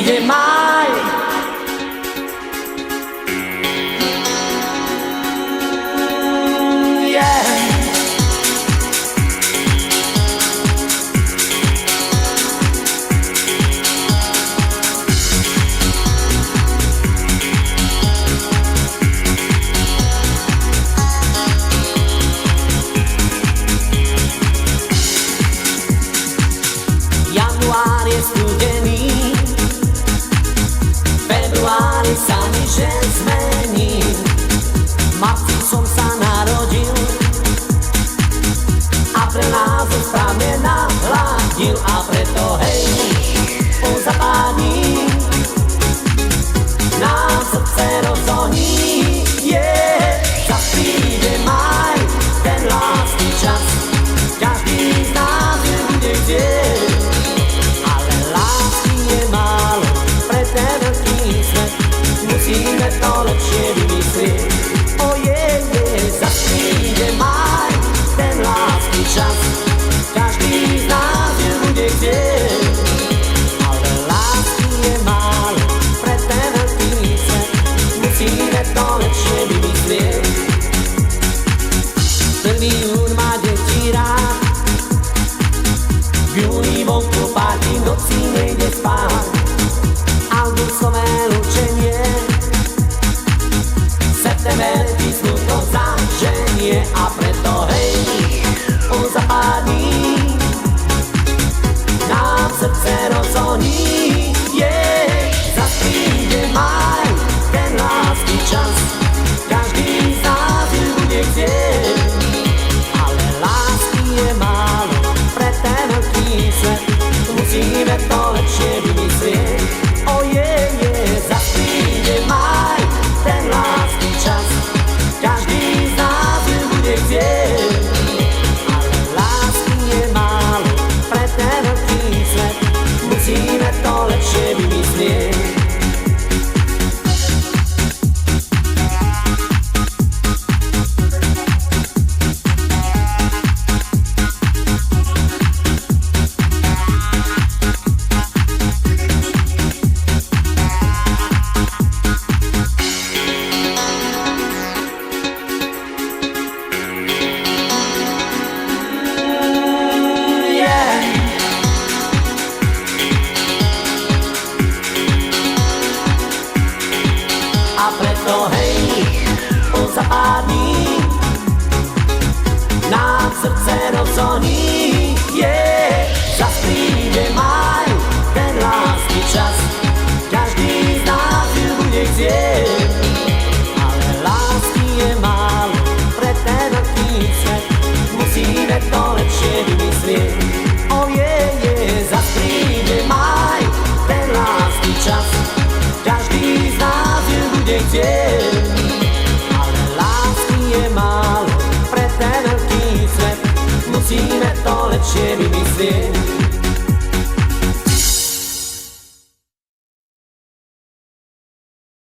príde maj. Január je studený, február sa nič nezmení. V marci som sa narodil a pre nás správne nahladil, a preto hej, po zapádni nám srdce rozhoní. Zas príde maj, ten lásky čas, každý z nás ju bude chcieť. Musíme to lepšie vymyslieť. Zas príde maj, ten lásky čas, každý z nás ju bude chcieť. Ale lásky je málo pre ten veľký svet, musíme to lepšie vymyslieť. 1. jún má deti rád, v júni vonku party, v noci nejde spát. Augustové lučenie, september písmu to zaženie, a preto hej, po zapádni nám srdce rozhoní. Zas príde maj, ten lásky čas, každý z nás ju bude chcieť. Ale lásky je málo pre ten veľký svet, musíme to lepšie vymyslieť. Zas príde maj, ten lásky čas, každý z nás ju bude chcieť. Ale lásky je málo pre ten veľký svet, musíme to lepšie vymyslieť. A preto hej, po zapádni nám srdce rozhoní. Zas príde maj, ten lásky čas, každý z nás ju bude chcieť. Ale lásky je málo pre ten veľký svet, musíme to lepšie vymyslieť. Zas príde maj, ten lásky čas, každý z nás ju bude chcieť. Ale lásky je málo pre ten veľký svet, musíme to lepšie vymyslieť.